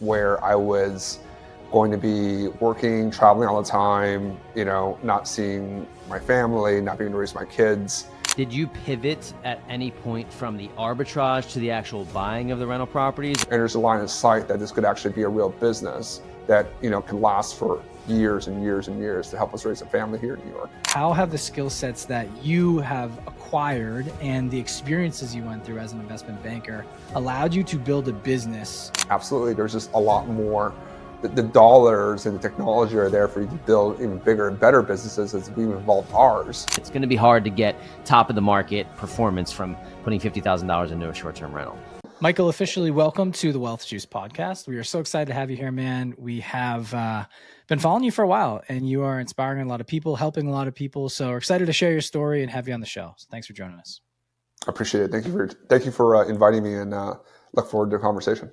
where I was going to be working, traveling all the time, not seeing my family, not being able to raise my kids. Did you pivot at any point from the arbitrage to the actual buying of the rental properties? And there's a line of sight that this could actually be a real business that, can last for years and years and years to help us raise a family here in New York. How have the skill sets that you have acquired and the experiences you went through as an investment banker allowed you to build a business? Absolutely. There's just a lot more. The dollars and the technology are there for you to build even bigger and better businesses as we've evolved ours. It's going to be hard to get top of the market performance from putting $50,000 into a short-term rental. Michael, officially welcome to the Wealth Juice podcast. We are so excited to have you here, man. We have been following you for a while, and you are inspiring a lot of people, helping a lot of people. So we're excited to share your story and have you on the show. So thanks for joining us. I appreciate it. Thank you for inviting me, and look forward to the conversation.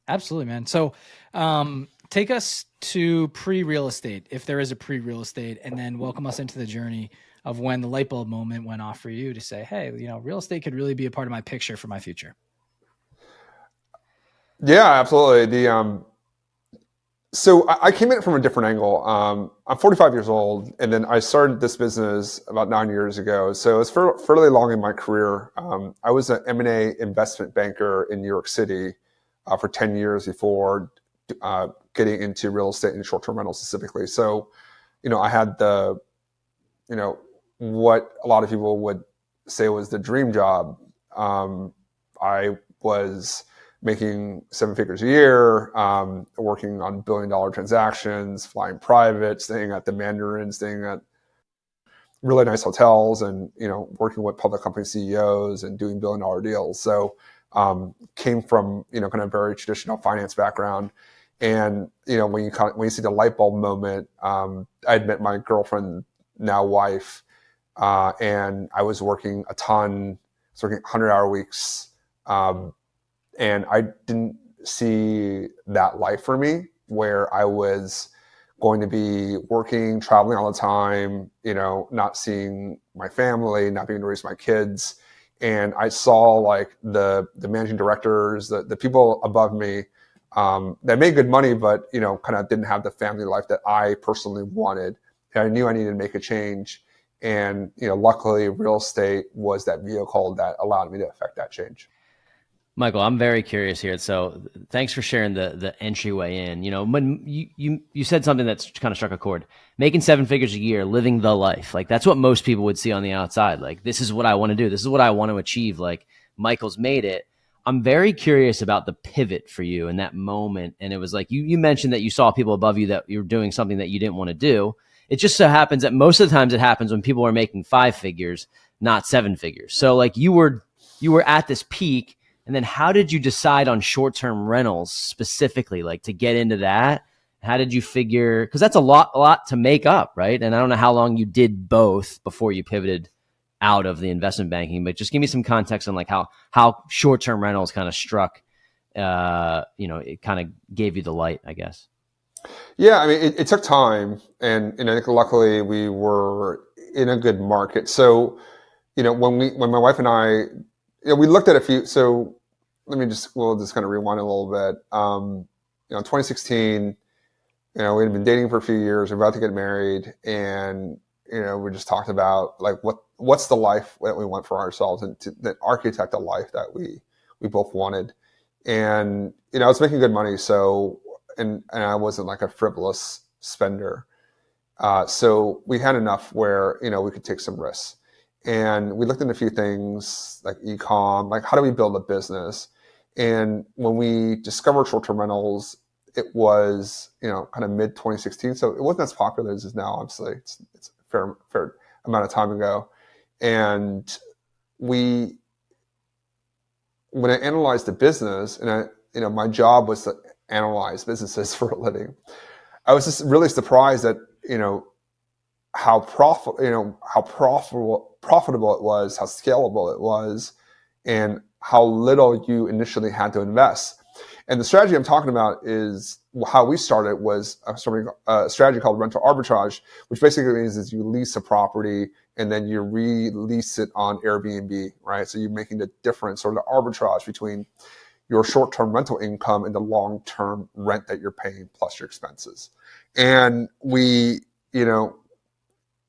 Absolutely, man. So take us to pre-real estate, if there is a pre-real estate, and then welcome us into the journey of when the light bulb moment went off for you to say, hey, real estate could really be a part of my picture for my future. Yeah, absolutely. So I came at it from a different angle. I'm 45 years old, and then I started this business about 9 years ago. So it's fairly long in my career. I was an M&A investment banker in New York City for 10 years before getting into real estate and short-term rentals specifically. So, I had what a lot of people would say was the dream job. I was making 7 figures a year, working on billion-dollar transactions, flying private, staying at the Mandarin, staying at really nice hotels, and working with public company CEOs and doing billion-dollar deals. So came from kind of very traditional finance background, and when you see the light bulb moment, I'd met my girlfriend, now wife, and I was working a ton, working 100-hour weeks. And I didn't see that life for me, where I was going to be working, traveling all the time, not seeing my family, not being able to raise my kids. And I saw like the managing directors, the people above me that made good money, but, kind of didn't have the family life that I personally wanted. And I knew I needed to make a change. And, luckily real estate was that vehicle that allowed me to affect that change. Michael, I'm very curious here. So thanks for sharing the entryway in. When you said something that's kind of struck a chord, making 7 figures a year, living the life. Like that's what most people would see on the outside. Like, this is what I want to do. This is what I want to achieve. Like Michael's made it. I'm very curious about the pivot for you in that moment. And it was like, you mentioned that you saw people above you that you're doing something that you didn't want to do. It just so happens that most of the times it happens when people are making 5 figures, not 7 figures. So like you were at this peak. And then how did you decide on short-term rentals specifically, like to get into that? How did you figure, because that's a lot to make up, right? And I don't know how long you did both before you pivoted out of the investment banking, but just give me some context on like how short-term rentals kind of struck, it kind of gave you the light, I guess. Yeah, I mean, it took time, and I think luckily we were in a good market. So, when my wife and I, we looked at a few. So we'll just kind of rewind a little bit. 2016, we had been dating for a few years. We were about to get married, and we just talked about like what's the life that we want for ourselves, and to architect a life that we both wanted. And I was making good money, so and I wasn't like a frivolous spender. So we had enough where we could take some risks. And we looked into a few things like e-com, like how do we build a business? And when we discovered short-term rentals, it was, kind of mid 2016. So it wasn't as popular as it is now, obviously. It's a fair amount of time ago. And when I analyzed the business, and my job was to analyze businesses for a living, I was just really surprised that, how profitable it was, how scalable it was, and how little you initially had to invest. And the strategy I'm talking about is how we started was a strategy called Rental Arbitrage, which basically means is you lease a property and then you release it on Airbnb, right? So you're making the difference or the arbitrage between your short-term rental income and the long-term rent that you're paying plus your expenses. And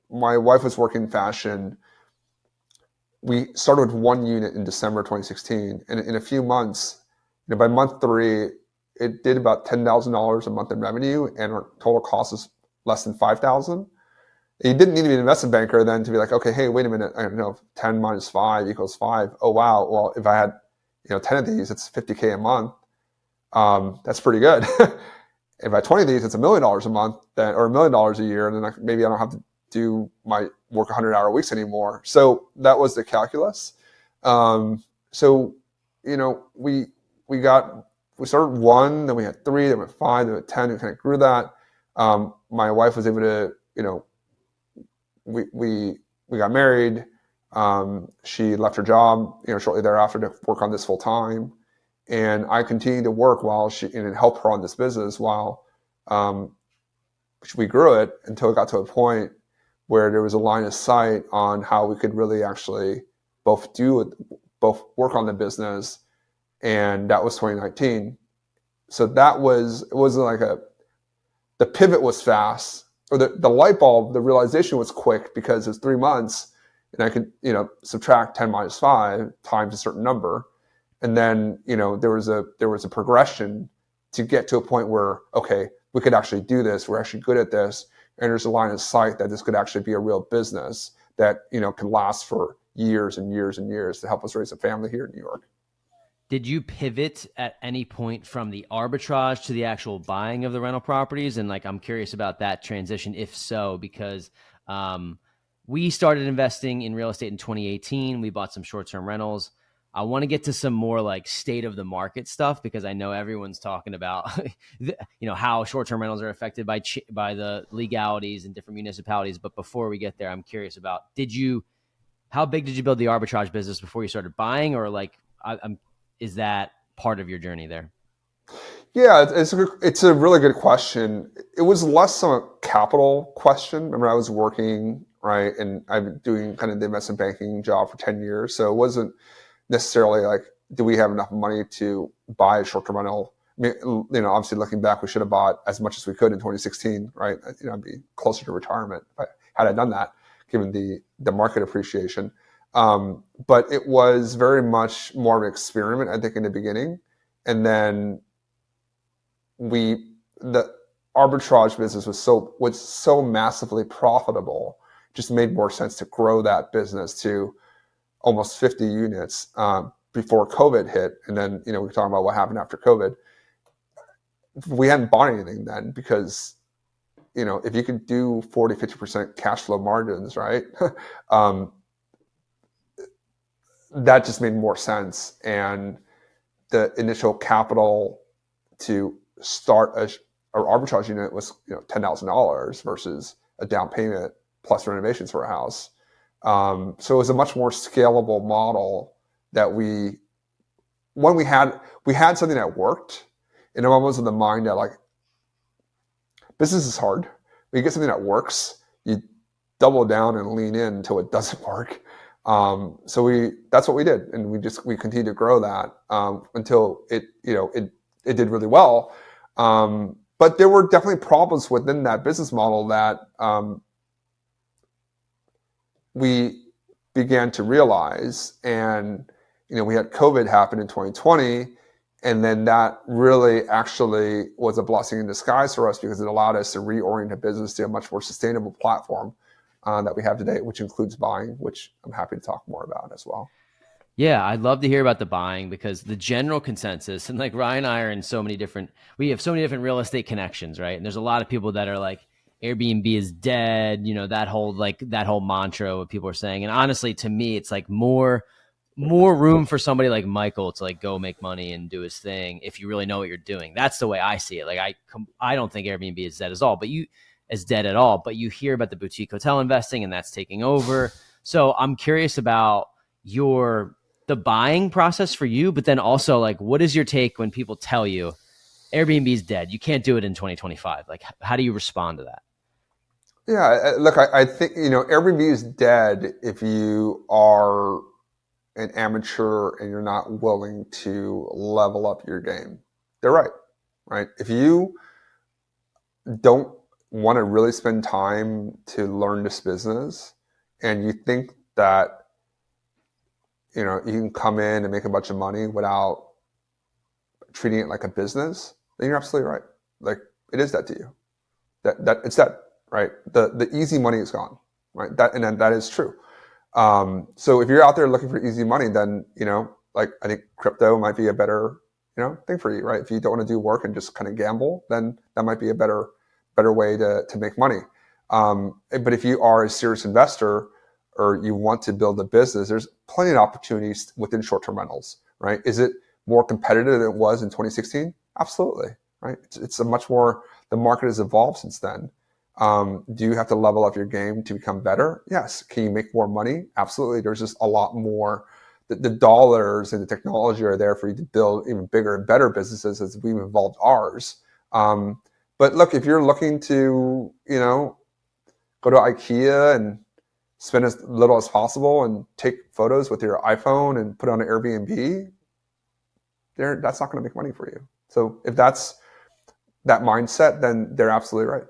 my wife was working in fashion. We started with one unit in December 2016, and in a few months, by month 3, it did about $10,000 a month in revenue, and our total cost is less than $5,000. You didn't need to be an investment banker then to be like, okay, hey, wait a minute, I don't know, 10 minus 5 equals 5. Oh wow, well if I had 10 of these, it's $50K a month. That's pretty good. If I had 20 of these, it's $1 million a month, or $1 million a year, and then maybe I don't have to do my work 100-hour weeks anymore. So that was the calculus. So we started 1, then we had 3, then we had 5, then we had 10. We kind of grew that. My wife was able to, we got married. She left her job, shortly thereafter to work on this full time, and I continued to work and help her on this business while we grew it until it got to a point where there was a line of sight on how we could really actually both work on the business, and that was 2019. So it wasn't like the pivot was fast, or the light bulb, the realization was quick because it's 3 months, and I could subtract 10 minus 5 times a certain number, and then there was a progression to get to a point where, okay, we could actually do this. We're actually good at this. And there's a line of sight that this could actually be a real business that, can last for years and years and years to help us raise a family here in New York. Did you pivot at any point from the arbitrage to the actual buying of the rental properties? And I'm curious about that transition, if so, because we started investing in real estate in 2018. We bought some short-term rentals. I want to get to some more state of the market stuff, because I know everyone's talking about, how short-term rentals are affected by the legalities in different municipalities. But before we get there, I'm curious about, how big did you build the arbitrage business before you started buying, or is that part of your journey there? Yeah, it's a really good question. It was less of a capital question. Remember, I was working, right, and I've been doing kind of the investment banking job for 10 years. So it wasn't necessarily do we have enough money to buy a short-term rental? I mean, obviously looking back, we should have bought as much as we could in 2016, right? I'd be closer to retirement had I done that, given the market appreciation. But it was very much more of an experiment, I think, in the beginning. And then the arbitrage business was so massively profitable, just made more sense to grow that business to almost 50 units before COVID hit. And then, we were talking about what happened after COVID. We hadn't bought anything then because, if you could do 40, 50% cash flow margins, right? That just made more sense. And the initial capital to start an arbitrage unit was, $10,000 versus a down payment plus renovations for a house. So it was a much more scalable model that we had something that worked, and everyone was in the mind that business is hard. When you get something that works, you double down and lean in until it doesn't work. So that's what we did, and we continued to grow that until it did really well. But there were definitely problems within that business model that we began to realize. And we had COVID happen in 2020, and then that really actually was a blessing in disguise for us, because it allowed us to reorient the business to a much more sustainable platform that we have today, which includes buying, which I'm happy to talk more about as well. Yeah, I'd love to hear about the buying, because the general consensus, and Ryan and I are in we have so many different real estate connections, right? And there's a lot of people that are Airbnb is dead, that whole mantra what people are saying. And honestly, to me, it's more room for somebody like Michael to go make money and do his thing if you really know what you're doing. That's the way I see it. I don't think Airbnb is dead at all, but you hear about the boutique hotel investing, and that's taking over. So I'm curious about the buying process for you, but then also what is your take when people tell you Airbnb is dead, you can't do it in 2025? How do you respond to that? Yeah, look, I think Airbnb is dead if you are an amateur and you're not willing to level up your game. They're right, right? If you don't want to really spend time to learn this business and you think that, you know, you can come in and make a bunch of money without treating it like a business, then you're absolutely right. Like, it is that to you. That it's that, right? The easy money is gone, right? That is true. So if you're out there looking for easy money, then, you know, like, I think crypto might be a better, you know, thing for you, right? If you don't want to do work and just kind of gamble, then that might be a better way to make money. But if you are a serious investor or you want to build a business, there's plenty of opportunities within short-term rentals, right? Is it more competitive than it was in 2016? Absolutely, right? It's a much more, the market has evolved since then. Do you have to level up your game to become better? Yes. Can you make more money? Absolutely. There's just a lot more. The dollars and the technology are there for you to build even bigger and better businesses as we've evolved ours. But look, if you're looking to, you know, go to IKEA and spend as little as possible and take photos with your iPhone and put it on an Airbnb, that's not going to make money for you. So if that's that mindset, then they're absolutely right.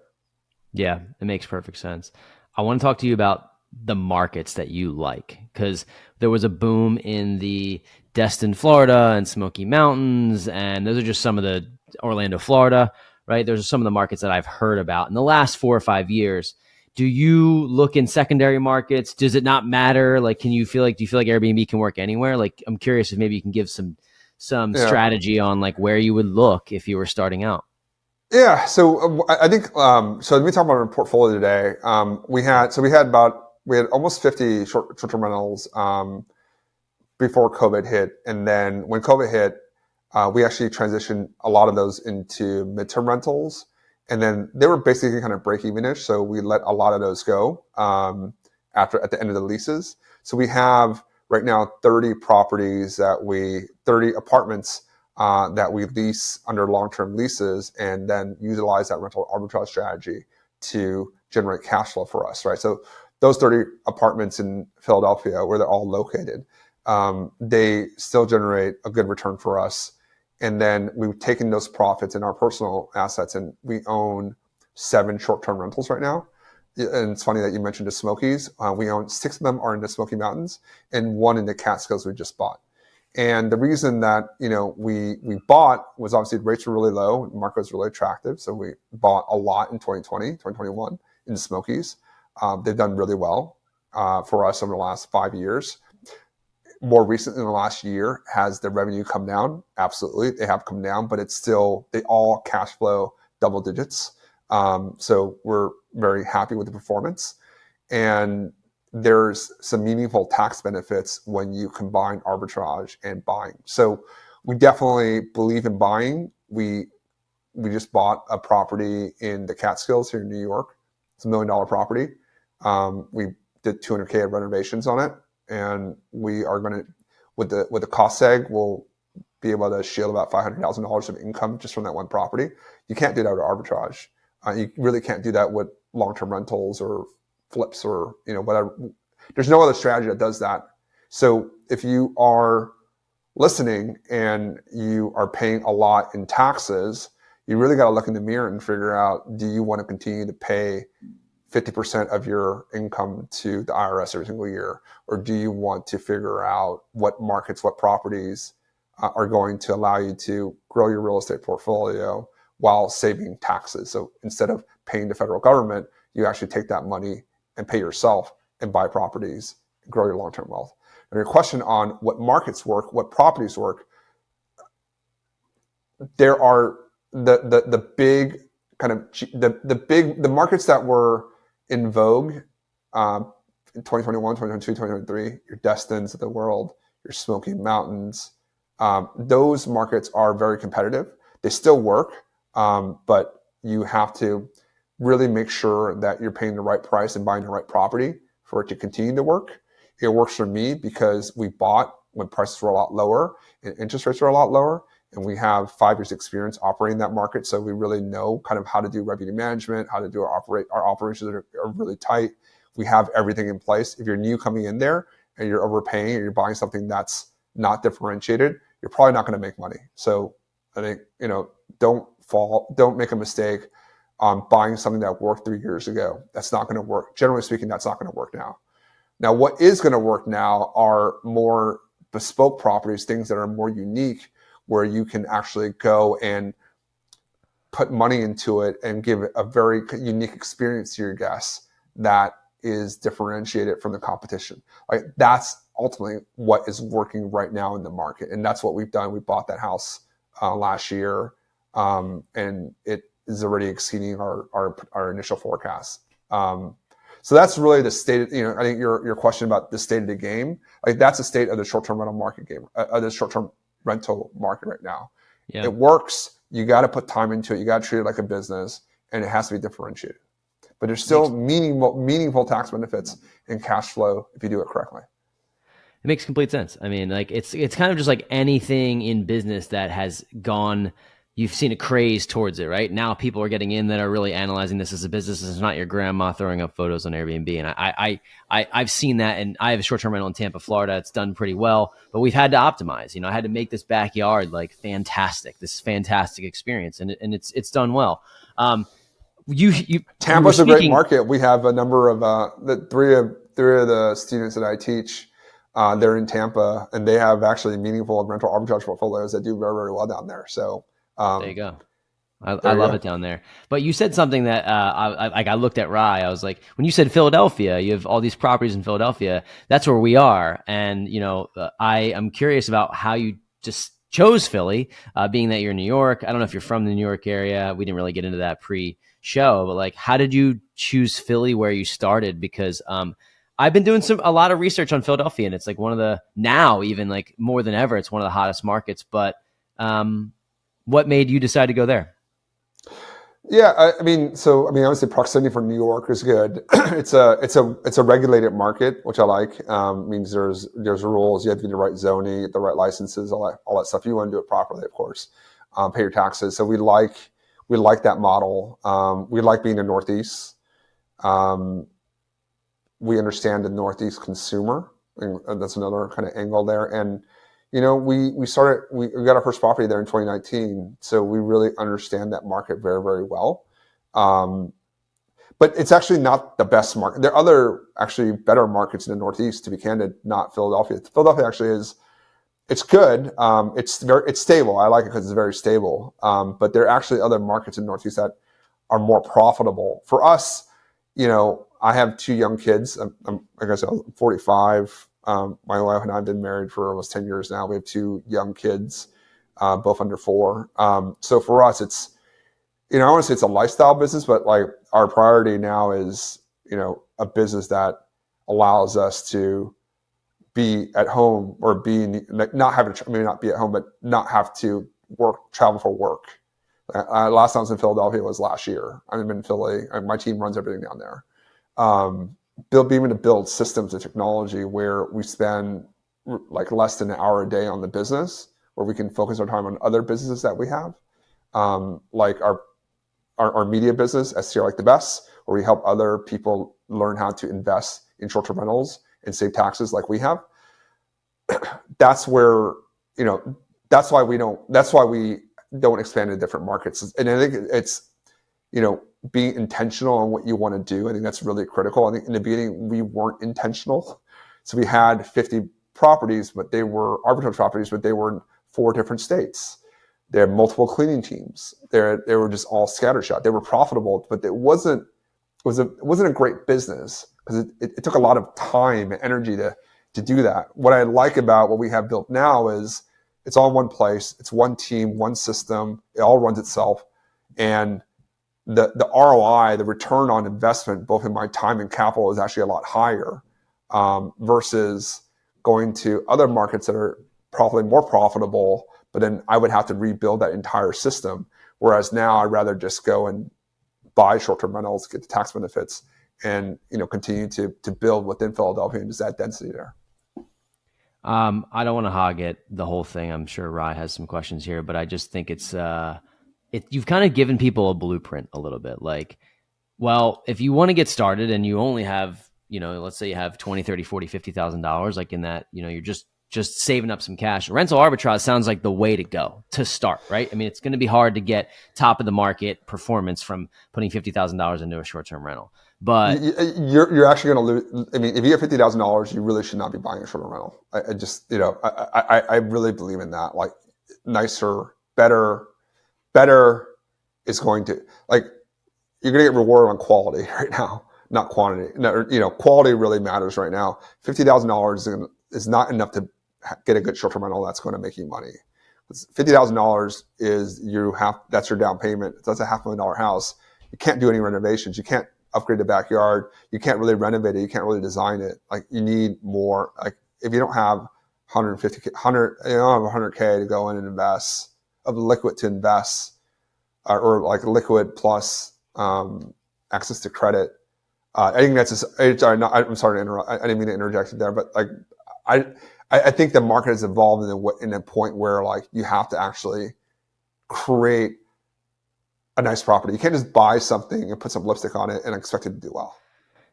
Yeah, it makes perfect sense. I want to talk to you about the markets that you like, because there was a boom in the Destin, Florida and Smoky Mountains, and those are just some of the Orlando, Florida, right? Those are some of the markets that I've heard about in the last 4 or 5 years. Do you look in secondary markets? Does it not matter? Like, do you feel like Airbnb can work anywhere? Like, I'm curious if maybe you can give some strategy on like where you would look if you were starting out. Yeah, so I think so. Let me talk about our portfolio today. We had almost 50 short-term rentals before COVID hit, and then when COVID hit, we actually transitioned a lot of those into midterm rentals, and then they were basically kind of break-even-ish. So we let a lot of those go at the end of the leases. So we have right now 30 apartments that we lease under long-term leases and then utilize that rental arbitrage strategy to generate cash flow for us, right? So those 30 apartments in Philadelphia, where they're all located, they still generate a good return for us. And then we've taken those profits in our personal assets, and we own 7 short-term rentals right now. And it's funny that you mentioned the Smokies. We own 6 of them are in the Smoky Mountains and 1 in the Catskills we just bought. And the reason that, you know, we bought was obviously rates were really low and the market was really attractive. So we bought a lot in 2020, 2021 in the Smokies. They've done really well for us over the last 5 years. More recently, in the last year, has the revenue come down? Absolutely. They have come down, but it's still, they all cash flow double digits. So we're very happy with the performance. And there's some meaningful tax benefits when you combine arbitrage and buying. So we definitely believe in buying. We just bought a property in the Catskills here in New York. It's $1 million property. We did $200K of renovations on it, and we are going to, with the cost seg, we'll be able to shield about $500,000 of income just from that one property. You can't do that with arbitrage. You really can't do that with long-term rentals or flips or, you know, whatever. There's no other strategy that does that. So if you are listening and you are paying a lot in taxes, you really got to look in the mirror and figure out, do you want to continue to pay 50% of your income to the IRS every single year? Or do you want to figure out what markets, what properties are going to allow you to grow your real estate portfolio while saving taxes? So instead of paying the federal government, you actually take that money and pay yourself and buy properties and grow your long-term wealth. And your question on what markets work, what properties work, there are the big kind of the markets that were in vogue in 2021, 2022, 2023, your Destins of the world, your Smoky Mountains, those markets are very competitive. They still work, but you have to really make sure that you're paying the right price and buying the right property for it to continue to work. It works for me because we bought when prices were a lot lower and interest rates were a lot lower, and we have 5 years experience operating that market. So we really know kind of how to do revenue management, how to do our operations are really tight. We have everything in place. If you're new coming in there and you're overpaying and you're buying something that's not differentiated, you're probably not going to make money. So I think, don't make a mistake on buying something that worked 3 years ago. That's not going to work. Generally speaking, that's not going to work now. Now, what is going to work now are more bespoke properties, things that are more unique, where you can actually go and put money into it and give a very unique experience to your guests that is differentiated from the competition. Like, that's ultimately what is working right now in the market. And that's what we've done. We bought that house last year, and it is already exceeding our initial forecast. So that's really the state. I think your question about the state of the game, like, that's the state of the short-term rental market game, the short-term rental market right now. Yeah. It works. You got to put time into it. You got to treat it like a business, and it has to be differentiated. But there's still meaningful tax benefits and cash flow if you do it correctly. It makes complete sense. I mean, like, it's kind of just like anything in business that has gone. You've seen a craze towards it, right? Now people are getting in that are really analyzing this as a business. This is not your grandma throwing up photos on Airbnb. And I've seen that, and I have a short-term rental in Tampa, Florida. It's done pretty well, but we've had to optimize. I had to make this backyard like fantastic, this fantastic experience, and it's done well. Tampa's a great market. We have a number of the three of the students that I teach. They're in Tampa, and they have actually meaningful rental arbitrage portfolios that do very, very well down there. So. There you go. I love it down there. But you said something that I looked at Rye. I was like, when you said Philadelphia, you have all these properties in Philadelphia. That's where we are. And, I am curious about how you just chose Philly, being that you're in New York. I don't know if you're from the New York area. We didn't really get into that pre-show, but like, how did you choose Philly where you started? Because I've been doing a lot of research on Philadelphia, and it's like now even like more than ever, it's one of the hottest markets. But what made you decide to go there? Yeah, I mean, obviously proximity for New York is good. It's a regulated market, which I like. Means there's rules. You have to be in the right zoning, the right licenses, all that stuff. You want to do it properly, of course. Pay your taxes. So we like that model. We like being in the Northeast. We understand the Northeast consumer, and that's another kind of angle there. And we got our first property there in 2019, so we really understand that market very, very well. But it's actually not the best market. There are other actually better markets in the Northeast, to be candid, not Philadelphia. Philadelphia actually it's good. It's stable. I like it because it's very stable. But there are actually other markets in the Northeast that are more profitable. For us, I have 2 young kids. I'm like I said, I'm 45. My wife and I have been married for almost 10 years now. We have 2 young kids, both under 4. So for us, it's, I want to say it's a lifestyle business, but like our priority now is, a business that allows us to be at home or not have to, maybe not be at home, but not have to travel for work. Last time I was in Philadelphia was last year. I'm in Philly. My team runs everything down there. Being able to build systems and technology where we spend like less than an hour a day on the business, where we can focus our time on other businesses that we have, like our media business, STR Like the Best, where we help other people learn how to invest in short-term rentals and save taxes like we have. That's where, that's why we don't expand to different markets. And I think it's, being intentional on what you want to do. I think that's really critical. I think in the beginning, we weren't intentional. So we had 50 properties, but they were arbitrage properties, but they were in 4 different states. They had multiple cleaning teams. They were just all scattershot. They were profitable, but it wasn't a great business because it took a lot of time and energy to do that. What I like about what we have built now is it's all in one place. It's one team, one system. It all runs itself. And the ROI, the return on investment, both in my time and capital, is actually a lot higher versus going to other markets that are probably more profitable, but then I would have to rebuild that entire system. Whereas now I'd rather just go and buy short-term rentals, get the tax benefits, and continue to build within Philadelphia and just add density there. I don't want to hog it the whole thing. I'm sure Rye has some questions here, but I just think you've kind of given people a blueprint a little bit. Like, well, if you want to get started and you only have, let's say you have 20, 30, 40, $50,000, like in that, you're just saving up some cash. Rental arbitrage sounds like the way to go to start, right? I mean, it's going to be hard to get top of the market performance from putting $50,000 into a short-term rental. But you're actually going to lose. I mean, if you have $50,000, you really should not be buying a short-term rental. I just, I really believe in that. Like, nicer, better is going to, like, you're going to get rewarded on quality right now, not quantity. No, quality really matters right now. $50,000 is not enough to get a good short-term rental that's going to make you money. $50,000 is that's your down payment. That's a $500,000 house. You can't do any renovations. You can't upgrade the backyard. You can't really renovate it. You can't really design it. Like, you need more. Like, if you don't have 100K to go in and invest, of liquid to invest, or like liquid plus access to credit. I think that's just, I'm sorry to interrupt. I didn't mean to interject there, but like, I think the market has evolved in a point where, like, you have to actually create a nice property. You can't just buy something and put some lipstick on it and expect it to do well.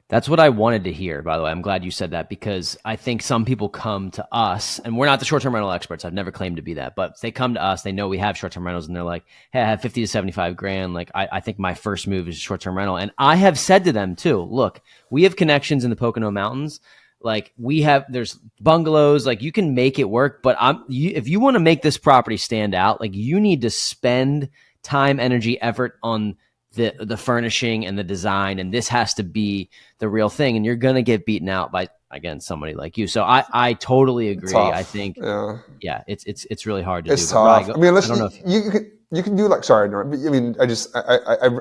That's what I wanted to hear, by the way. I'm glad you said that, because I think some people come to us, and we're not the short-term rental experts. I've never claimed to be that, but they come to us, they know we have short-term rentals, and they're like, hey, I have 50 to 75 grand. Like, I think my first move is short-term rental. And I have said to them too, look, we have connections in the Pocono Mountains. Like, there's bungalows, like, you can make it work, but if you want to make this property stand out, like, you need to spend time, energy, effort on the furnishing and the design, and this has to be the real thing, and you're gonna get beaten out by, again, somebody like you. So I totally agree. I think it's really hard to do. It's tough. I mean, listen, you can do, like, sorry, I mean, I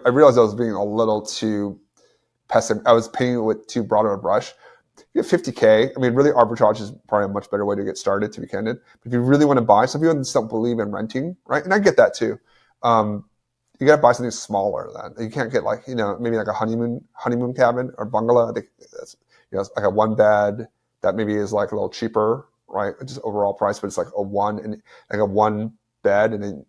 realized I was being a little too pessimistic. I was painting it with too broad of a brush. You have 50K. I mean, really, arbitrage is probably a much better way to get started, to be candid. But if you really want to buy, some people just don't believe in renting, right? And I get that too. You got to buy something smaller than you can't get, like, maybe like a honeymoon cabin or bungalow. I think that's, it's like a one bed that maybe is like a little cheaper, right? Just overall price, but it's like a one bed, and then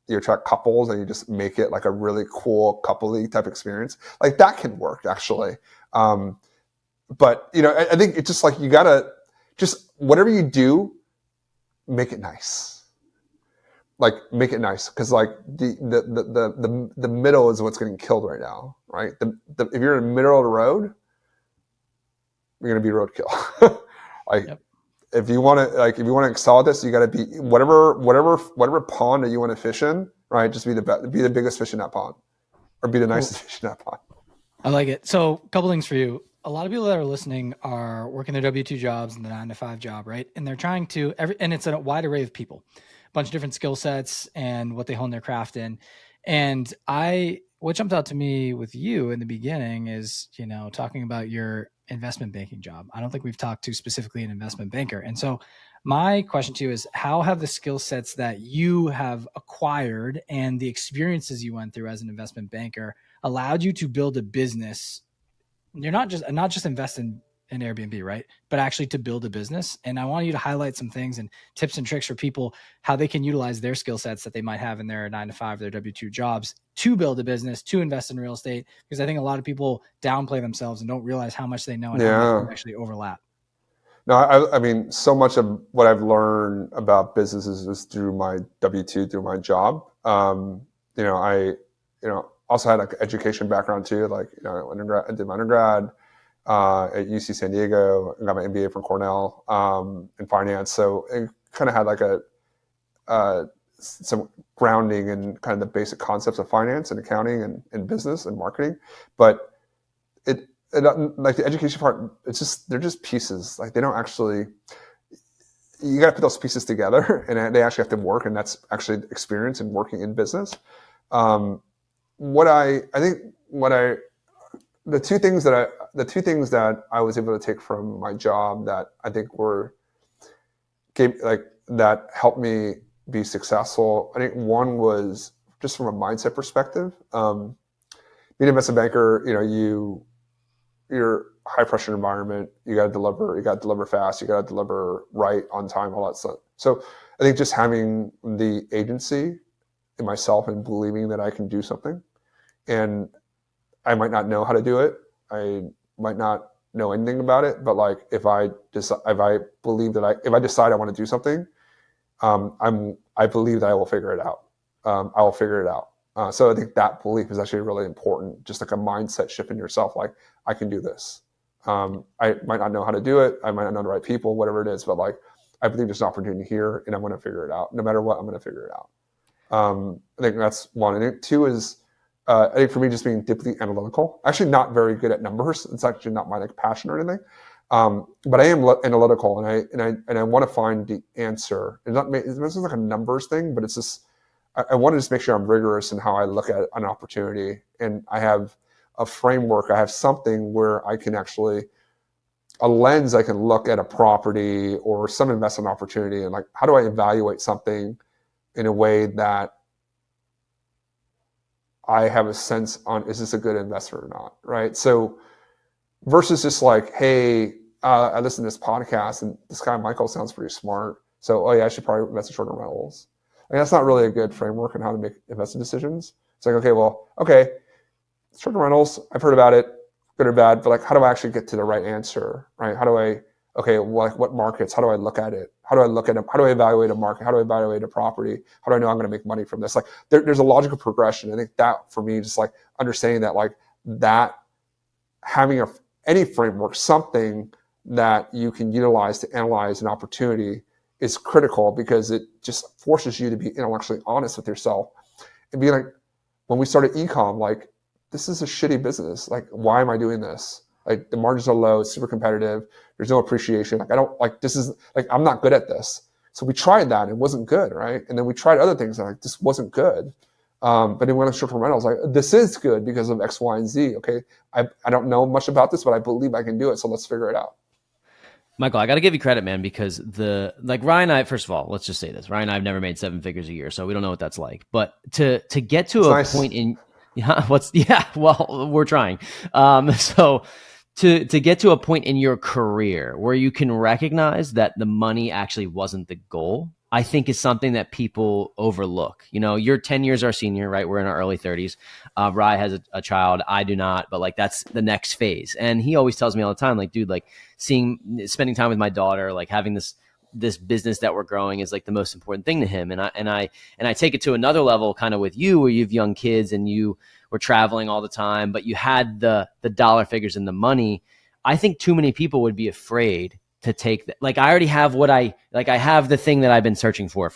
you attract couples and you just make it like a really cool coupley type experience. Like, that can work actually. But I think it's just like, you gotta just, whatever you do, make it nice. Like, make it nice, because, like, the middle is what's getting killed right now, right? If you're in the middle of the road, you're gonna be roadkill. Like, yep. If you want to excel at this, you got to be whatever pond that you want to fish in, right? Just be the biggest fish in that pond, or be the nicest fish in that pond. I like it. So, a couple things for you. A lot of people that are listening are working their W-2 jobs and the 9-to-5 job, right? And they're trying to and it's a wide array of people. Bunch of different skill sets and what they hone their craft in. And what jumped out to me with you in the beginning is, talking about your investment banking job. I don't think we've talked to specifically an investment banker. And so my question to you is, how have the skill sets that you have acquired and the experiences you went through as an investment banker allowed you to build a business? You're not just invest in Airbnb, right? But actually to build a business. And I want you to highlight some things and tips and tricks for people, how they can utilize their skill sets that they might have in their 9-to-5, their W-2 jobs, to build a business, to invest in real estate. Because I think a lot of people downplay themselves and don't realize how much they know and how much they actually overlap. No, I mean, so much of what I've learned about businesses is through my W-2, through my job. I also had, like, an education background too. Like, I did my undergrad at UC San Diego. I got my MBA from Cornell in finance. So it kind of had like some grounding in kind of the basic concepts of finance and accounting and business and marketing. But it like, the education part, they're just pieces. Like, they don't actually, you got to put those pieces together, and they actually have to work. And that's actually experience in working in business. The two things that I was able to take from my job that I think that helped me be successful. I think one was just from a mindset perspective. Being an investment banker, you're a high pressure environment. You got to deliver fast. You got to deliver right, on time, all that stuff. So I think just having the agency in myself and believing that I can do something, and I might not know how to do it. I might not know anything about it, but like if I decide if I decide I want to do something, I believe that I will figure it out. I will figure it out. So I think that belief is actually really important, just like a mindset shift in yourself. Like, I can do this. I might not know how to do it. I might not know the right people, whatever it is, but like, I believe there's an opportunity here and I'm going to figure it out. No matter what, I'm going to figure it out. I think that's one. And two is, I think for me, just being deeply analytical. Actually, not very good at numbers. It's actually not my like passion or anything. But I am analytical, and I want to find the answer. It's not like a numbers thing, but it's just I want to just make sure I'm rigorous in how I look at an opportunity, and I have a framework. I have something where I can actually a lens I can look at a property or some investment opportunity, and like, how do I evaluate something in a way that I have a sense on, is this a good investment or not, right? So versus just like, hey, I listened to this podcast and this guy Michael sounds pretty smart, so oh yeah, I should probably invest in short-term rentals. I mean, that's not really a good framework on how to make investment decisions. It's like, okay, short-term rentals, I've heard about it, good or bad, but like, how do I actually get to the right answer, right? How do I, like what markets, how do I look at it? How do I look at it? How do I evaluate a market? How do I evaluate a property? How do I know I'm going to make money from this? Like, there's a logical progression. I think that for me, just like understanding that, like that, having any framework, something that you can utilize to analyze an opportunity is critical, because it just forces you to be intellectually honest with yourself and be like, when we started ecom, like, this is a shitty business. Like, why am I doing this? Like, the margins are low, it's super competitive. There's no appreciation. Like, I don't like, this is like, I'm not good at this. So we tried that and it wasn't good, right? And then we tried other things and like, this wasn't good. But then we went on short-term rentals, like, this is good because of X, Y, and Z. Okay, I don't know much about this, but I believe I can do it. So let's figure it out. Michael, I got to give you credit, man, because Ryan and I, first of all, let's just say this. Ryan and I have never made 7 figures a year, so we don't know what that's like. But to get to a point in, well, we're trying. So to get to a point in your career where you can recognize that the money actually wasn't the goal, I think is something that people overlook. You know, you're 10 years our senior, right? We're in our early 30s. Rye has a child. I do not, but like, that's the next phase. And he always tells me all the time, like, dude, like spending time with my daughter, like having this business that we're growing is like the most important thing to him. And I take it to another level kind of with you, where you have young kids and you were traveling all the time, but you had the dollar figures and the money. I think too many people would be afraid to take that. Like, I already have I have the thing that I've been searching for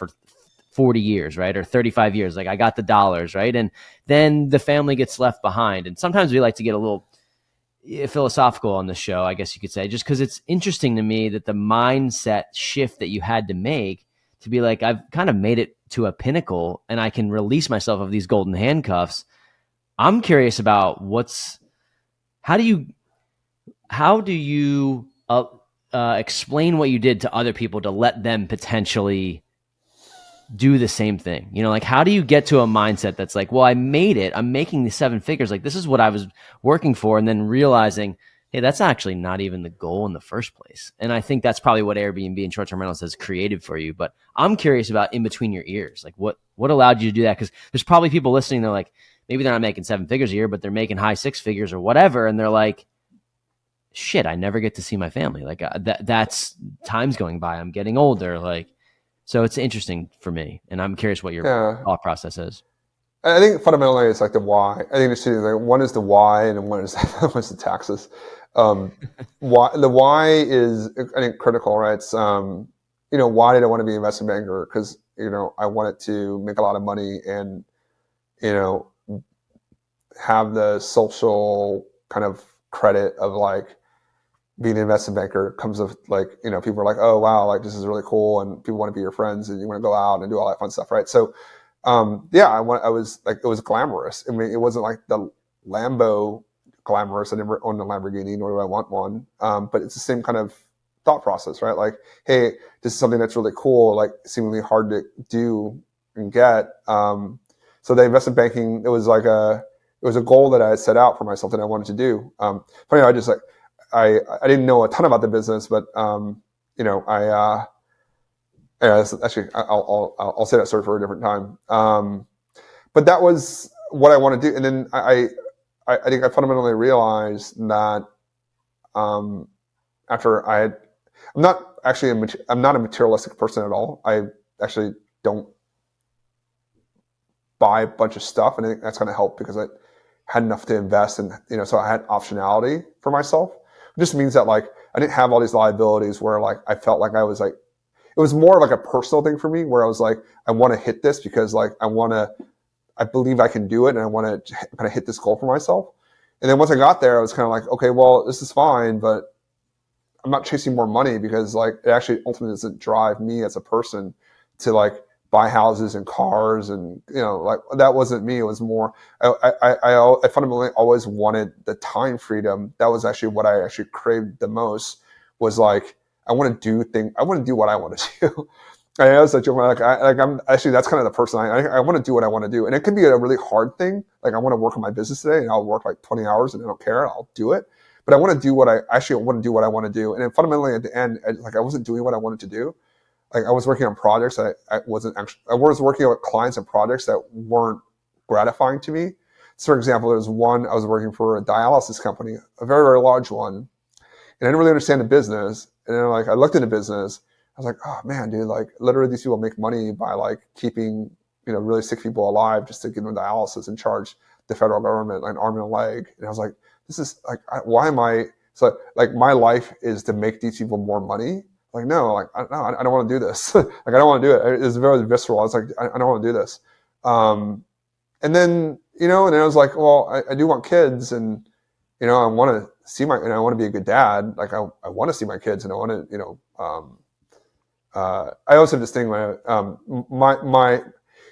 40 years, right? Or 35 years. Like, I got the dollars, right? And then the family gets left behind. And sometimes we like to get a little philosophical on the show, I guess you could say, just because it's interesting to me that the mindset shift that you had to make to be like, I've kind of made it to a pinnacle and I can release myself of these golden handcuffs. I'm curious about how do you explain what you did to other people to let them potentially do the same thing? You know, like, how do you get to a mindset that's like, well, I made it, I'm making the 7 figures, like, this is what I was working for, and then realizing, hey, that's actually not even the goal in the first place. And I think that's probably what Airbnb and short-term rentals has created for you. But I'm curious about in between your ears, like what allowed you to do that? Because there's probably people listening, they're like, maybe they're not making 7 figures a year, but they're making high 6 figures or whatever, and they're like, shit, I never get to see my family. Like, that's time's going by. I'm getting older. Like, so it's interesting for me, and I'm curious what your thought process is. I think fundamentally it's like the why. I think there's two things. Like, one is the why, and one is the taxes. Why, the why is, I think, critical, right? It's why did I want to be an investment banker? Because I wanted to make a lot of money and have the social kind of credit of like being an investment banker comes with like, people are like, oh wow, like this is really cool, and people want to be your friends and you want to go out and do all that fun stuff, right? So I was like, it was glamorous. I mean, it wasn't like the Lambo glamorous. I never owned a Lamborghini, nor do I want one. But it's the same kind of thought process, right? Like, hey, this is something that's really cool, like seemingly hard to do and get. So the investment banking, it was a goal that I had set out for myself that I wanted to do. Funny, I didn't know a ton about the business, but actually, I'll say that story for a different time. But that was what I want to do, and then I think I fundamentally realized that after I'm not actually I'm not a materialistic person at all. I actually don't buy a bunch of stuff, and I think that's going to help because I had enough to invest, and so I had optionality for myself. It just means that like I didn't have all these liabilities where like I felt like I was like, it was more like a personal thing for me where I was like, I want to hit this because like I believe I can do it, and I want to kind of hit this goal for myself. And then once I got there, I was kind of like, okay, well, this is fine, but I'm not chasing more money because like it actually ultimately doesn't drive me as a person to like buy houses and cars, and like that wasn't me. It was more I fundamentally always wanted the time freedom. That was actually what I actually craved the most. Was like I want to do what I want to do. I was like, I'm actually, that's kind of the person I want to do what I want to do. And it can be a really hard thing. Like I want to work on my business today and I'll work like 20 hours and I don't care. I'll do it. But I want to do what I want to do. And then fundamentally at the end, I wasn't doing what I wanted to do. Like I was working on projects that I was working with clients and projects that weren't gratifying to me. So for example, there was one, I was working for a dialysis company, a very, very large one. And I didn't really understand the business. And then like I looked into business. I was like, oh man, dude, like literally these people make money by like keeping, really sick people alive just to give them dialysis and charge the federal government like an arm and a leg. And I was like, this is like, why am I, so like my life is to make these people more money. Like, no, like, I don't want to do this. Like, I don't want to do it. It's very visceral. I was like, I don't want to do this. And then, and then I was like, well, I do want kids and, I want to see and I want to be a good dad. Like I want to see my kids and I want to, I also have this thing where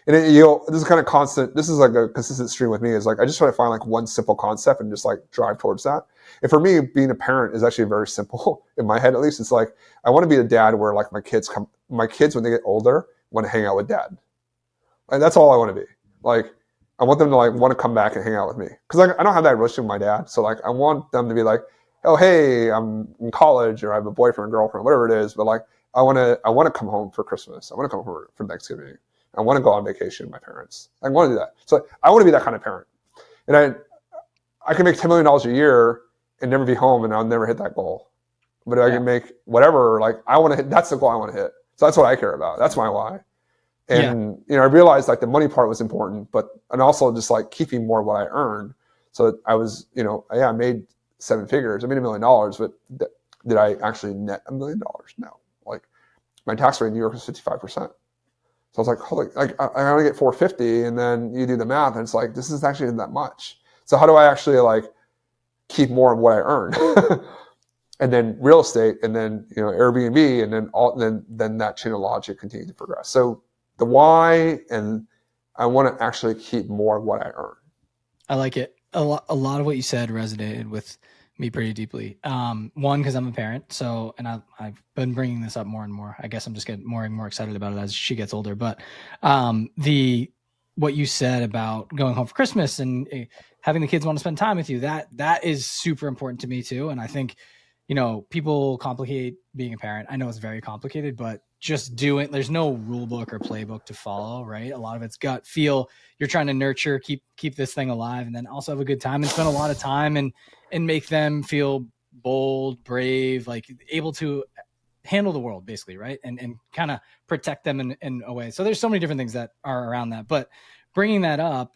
this is kind of constant. This is like a consistent stream with me. Is like I just try to find like one simple concept and just like drive towards that. And for me, being a parent is actually very simple in my head. At least it's like I want to be a dad where like my kids when they get older want to hang out with dad. Like that's all I want to be. Like I want them to like want to come back and hang out with me because like I don't have that relationship with my dad. So like I want them to be like, oh hey, I'm in college or I have a boyfriend, girlfriend, whatever it is. But like I want to come home for Christmas. I want to come home for Thanksgiving. I want to go on vacation with my parents. I want to do that. So I want to be that kind of parent. And I can make $10 million a year and never be home and I'll never hit that goal. But if I can make whatever, like I want to hit, that's the goal I want to hit. So that's what I care about. That's my why. And, I realized like the money part was important, and also just like keeping more of what I earned. So I was, I made 7 figures. I made $1 million, but did I actually net $1 million? No. Like my tax rate in New York is 55%. So I was like, holy, like I only get 450, and then you do the math, and it's like this is actually not that much. So how do I actually like keep more of what I earn? And then real estate, and then Airbnb, and then that chain of logic continued to progress. So the why, and I want to actually keep more of what I earn. I like it. A lot of what you said resonated with me pretty deeply. One, because I'm a parent, so and I've been bringing this up more and more. I guess I'm just getting more and more excited about it as she gets older. But what you said about going home for Christmas and having the kids want to spend time with you, that is super important to me too. And I think people complicate being a parent. I know it's very complicated, but just there's no rule book or playbook to follow, right? A lot of it's gut feel. You're trying to nurture, keep this thing alive, and then also have a good time and spend a lot of time and make them feel bold, brave, like able to handle the world basically, right? And kind of protect them in a way. So there's so many different things that are around that. But bringing that up,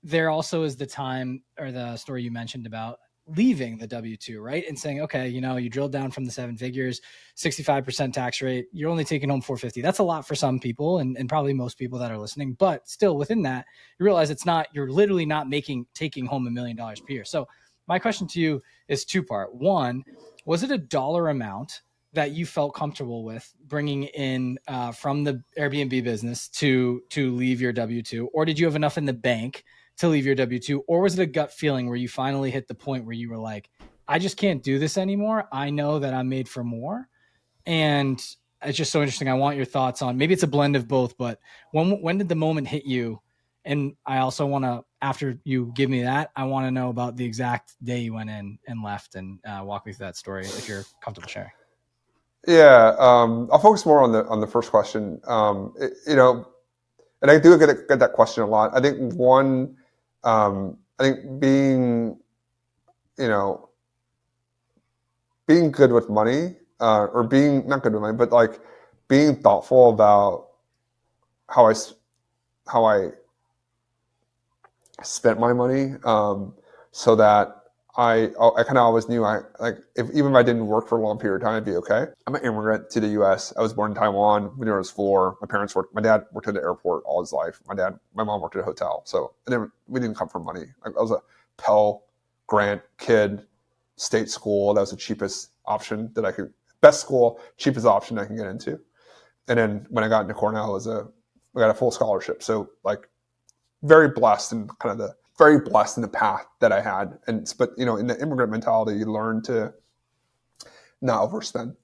there also is the time or the story you mentioned about leaving the W-2, right? And saying, okay, you drilled down from the 7 figures, 65% tax rate, you're only taking home 450. That's a lot for some people and probably most people that are listening, but still within that, you realize you're literally not taking home $1 million per year. So my question to you is 2-part. One, was it a dollar amount that you felt comfortable with bringing in from the Airbnb business to leave your W-2, or did you have enough in the bank to leave your W-2, or was it a gut feeling where you finally hit the point where you were like, I just can't do this anymore. I know that I'm made for more. And it's just so interesting. I want your thoughts on, maybe it's a blend of both, but when did the moment hit you? And I also want to, after you give me that, I want to know about the exact day you went in and left, and walk me through that story if you're comfortable sharing. Yeah. I'll focus more on the first question. And I do get that question a lot. I think I think being, being good with money, or being not good with money, but like being thoughtful about how I spent my money, so that I kind of always knew even if I didn't work for a long period of time, I'd be okay. I'm an immigrant to the U.S. I was born in Taiwan. When I was 4, my parents worked. My dad worked at the airport all his life. My mom worked at a hotel. So we didn't come from money. I was a Pell Grant kid, state school. That was the cheapest option that I could. Best school, cheapest option I can get into. And then when I got into Cornell, I got a full scholarship. So like very blessed in the path that I had. But in the immigrant mentality, you learn to not overspend.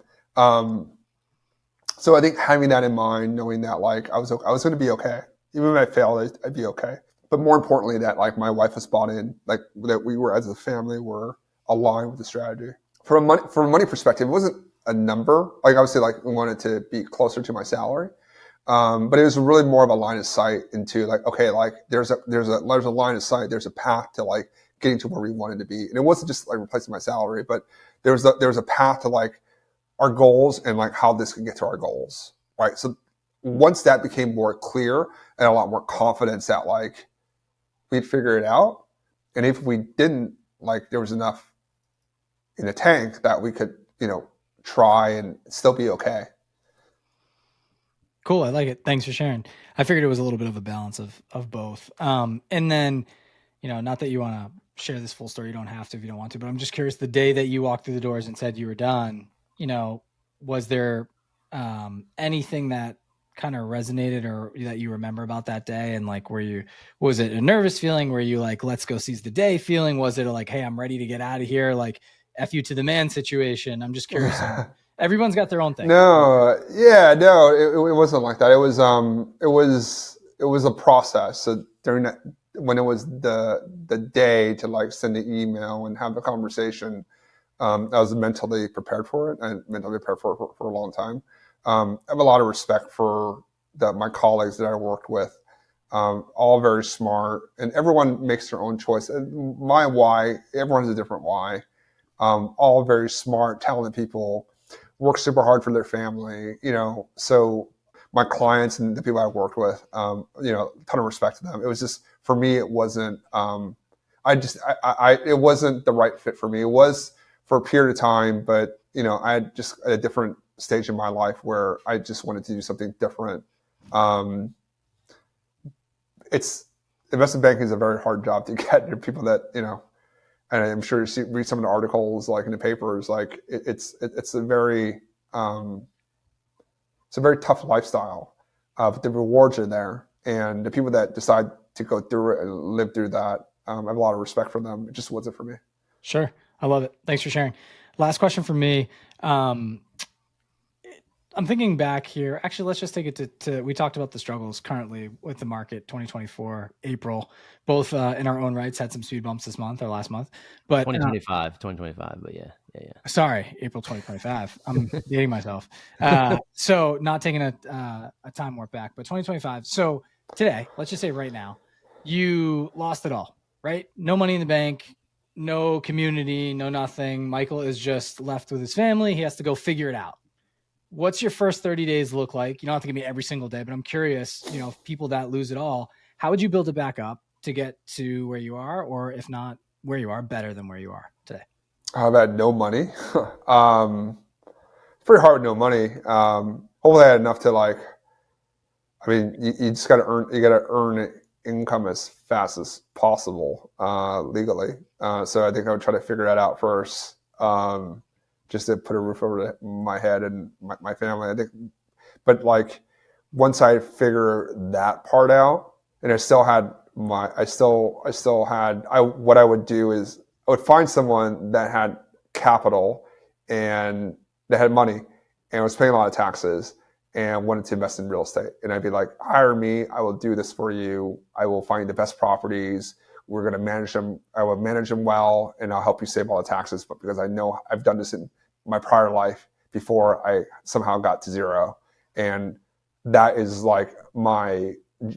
So I think having that in mind, knowing that like I was going to be okay, even if I failed, I'd be okay. But more importantly, that like my wife was bought in, like that we were as a family were aligned with the strategy. From a money perspective, it wasn't a number. Like obviously, like we wanted to be closer to my salary. But it was really more of a line of sight into like, okay, like there's a line of sight, there's a path to like getting to where we wanted to be. And it wasn't just like replacing my salary, but there was a path to like our goals and like how this could get to our goals. Right. So once that became more clear and a lot more confidence that like we'd figure it out. And if we didn't, like there was enough in the tank that we could, try and still be okay. Cool. I like it. Thanks for sharing. I figured it was a little bit of a balance of both. And then, not that you want to share this full story, you don't have to if you don't want to, but I'm just curious, the day that you walked through the doors and said you were done, was there anything that kind of resonated or that you remember about that day? And like, was it a nervous feeling? Were you like, let's go seize the day feeling? Was it like, hey, I'm ready to get out of here? Like F you to the man situation. I'm just curious. Everyone's got their own thing. No, it wasn't like that. It was a process. So during that, when it was the day to like send the email and have the conversation, I was mentally prepared for it and mentally prepared for a long time. I have a lot of respect for my colleagues that I worked with, all very smart, and everyone makes their own choice. And my why, everyone has a different why. All very smart, talented people. Work super hard for their family, so my clients and the people I worked with, ton of respect to them. It was just, for me, it wasn't, it wasn't the right fit for me. It was for a period of time, but, I had just at a different stage in my life where I just wanted to do something different. Investment banking is a very hard job to get. There are people that, and I'm sure you read some of the articles like in the papers, like it's a very tough lifestyle, but the rewards are there, and the people that decide to go through it and live through that, I have a lot of respect for them. It just wasn't for me. Sure. I love it. Thanks for sharing. Last question for me. I'm thinking back here. Actually, let's just take it to we talked about the struggles currently with the market, 2024, April, both in our own rights, had some speed bumps this month or last month, but 2025, but yeah. Sorry, April 2025. I'm dating myself. So not taking a time warp back, but 2025. So today, let's just say right now, you lost it all, right? No money in the bank, no community, no nothing. Michael is just left with his family. He has to go figure it out. What's your first 30 days look like? You don't have to give me every single day, but I'm curious, people that lose it all, how would you build it back up to get to where you are? Or if not where you are, better than where you are today? How about no money? It's pretty hard with no money. Hopefully I had enough to you just got to earn income as fast as possible, legally. So I think I would try to figure that out first. Just to put a roof over my head and my family. I think, but like once I figure that part out, and what I would do is I would find someone that had capital and that had money and was paying a lot of taxes and wanted to invest in real estate. And I'd be like, hire me, I will do this for you. I will find the best properties. We're going to manage them. I will manage them well, and I'll help you save all the taxes. But because I know I've done this in my prior life before I somehow got to zero. And that is like my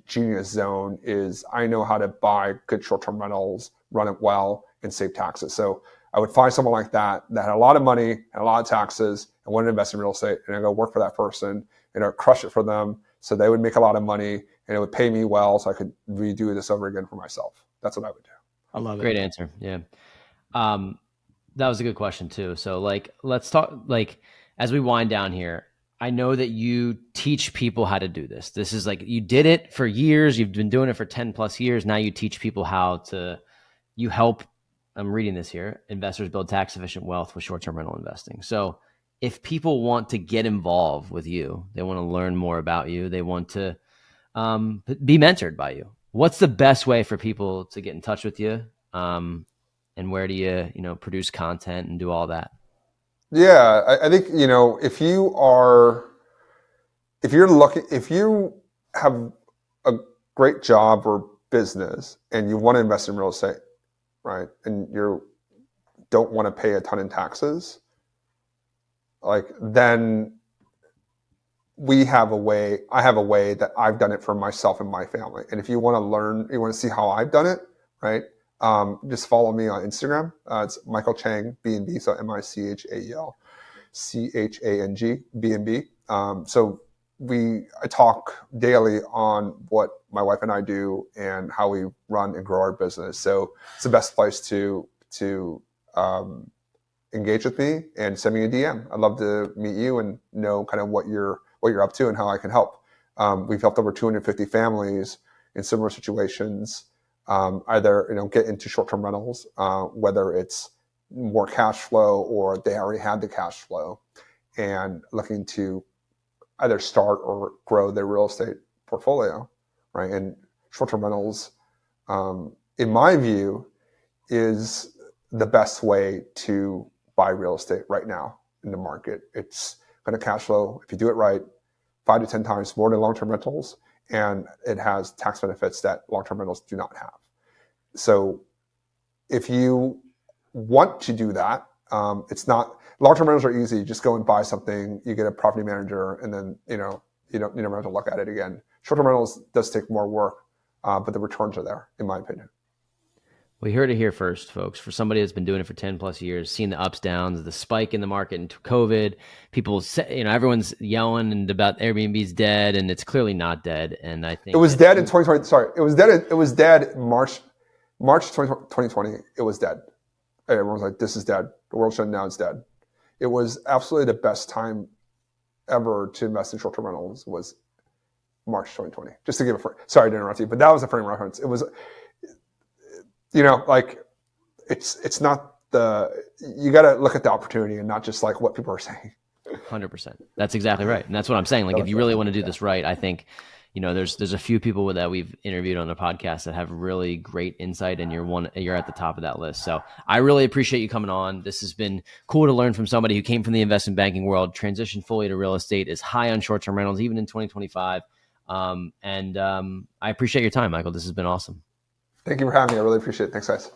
genius zone is I know how to buy good short-term rentals, run it well, and save taxes. So I would find someone like that had a lot of money and a lot of taxes and wanted to invest in real estate, and I go work for that person and I'd crush it for them. So they would make a lot of money and it would pay me well, so I could redo this over again for myself. That's what I would do. I love it. Great answer. Yeah. That was a good question too. So like, let's talk, like, as we wind down here, I know that you teach people how to do this. This is like, you did it for years. You've been doing it for 10 plus years. Now you teach people how to, you help, I'm reading this here, investors build tax efficient wealth with short-term rental investing. So if people want to get involved with you, they want to learn more about you, they want to be mentored by you, what's the best way for people to get in touch with you? And where do you produce content and do all that? Yeah, I think, if you have a great job or business and you want to invest in real estate, right, and you don't want to pay a ton in taxes, then I have a way that I've done it for myself and my family. And if you want to learn, you want to see how I've done it, right? Just follow me on Instagram. It's Michael Chang, B&B, so MICHAEL CHANG, B&B. So I talk daily on what my wife and I do and how we run and grow our business. So it's the best place to engage with me and send me a DM. I'd love to meet you and know kind of what you're up to and how I can help. We've helped over 250 families in similar situations. Either get into short-term rentals, whether it's more cash flow or they already had the cash flow and looking to either start or grow their real estate portfolio, right? And short-term rentals, in my view, is the best way to buy real estate right now in the market. It's going to cash flow, if you do it right, 5 to 10 times more than long-term rentals, and it has tax benefits that long-term rentals do not have. So if you want to do that, it's not, long-term rentals are easy. Just go and buy something, you get a property manager, and then you never have to look at it again. Short-term rentals does take more work, but the returns are there, in my opinion. We heard it here first, folks. For somebody that's been doing it for 10 plus years, seen the ups, downs, the spike in the market into COVID, people say, everyone's yelling and about Airbnb's dead, and it's clearly not dead. And I think it was dead in 2020. Sorry, it was dead March 2020. It was dead. Everyone was like, "This is dead. The world's shutting down. It's dead." It was absolutely the best time ever to invest in short-term rentals was March 2020. Just to give sorry to interrupt you, but that was a frame reference. It was. It's not you got to look at the opportunity and not just like what people are saying. 100%. That's exactly right. And that's what I'm saying. Like, if you really want to do this right, I think, there's a few people that we've interviewed on the podcast that have really great insight, and you're at the top of that list. So I really appreciate you coming on. This has been cool to learn from somebody who came from the investment banking world, transitioned fully to real estate, is high on short-term rentals, even in 2025. I appreciate your time, Michael. This has been awesome. Thank you for having me. I really appreciate it. Thanks, guys.